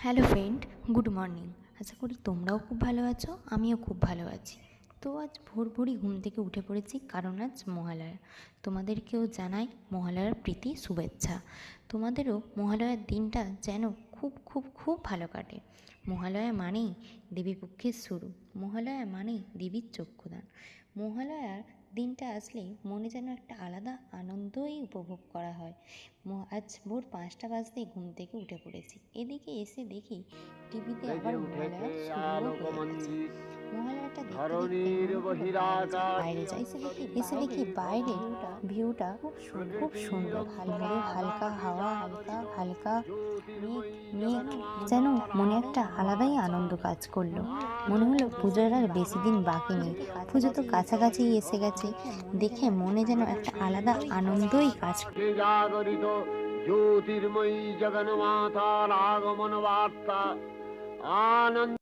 Hello friend, good morning. আশা করি তোমরাও খুব ভালো আছো, আমিও খুব ভালো আছি। তো আজ ভোরই ঘুম থেকে উঠে পড়েছি, কারণ আজ মহালয়া। তোমাদেরকেও জানাই মহালয়ার প্রীতি শুভেচ্ছা। তোমাদেরও মহালয়ার দিনটা যেন খুব খুব খুব ভালো কাটে। মহালয়া মানেই দেবীপক্ষের শুরু, মহালয়া মানেই দেবীর চক্ষুদান। মহালয়ার দিনটা আসলে মনে যেন একটা আলাদা আনন্দই উপভোগ করা হয়। আজ ভোর 5টা বাজতেই ঘুম থেকে উঠে পড়েছি। এদিকে এসে দেখি টিভিতে আবার মহালয়া শুরুও হয়ে গেছে। মহালয়াটা দেখতে দেখতে মনে হলো বাইরে যাই। এসে দেখি বাইরে ভিউটা খুব সুন্দর। ভোরে হালকা হাওয়া, হালকা মেঘ যেন মনে একটা আলাদাই আনন্দ কাজ করলো। মনে হলো পুজোর আর বেশি দিন বাকি নেই, পুজো তো কাছাকাছি এসে গেছে। দেখে মনে যেন একটা আলাদা আনন্দই কাজ জাগরিত জ্যোতির্ময়ী জগন্মাতার আগমন বার্তা আনন্দ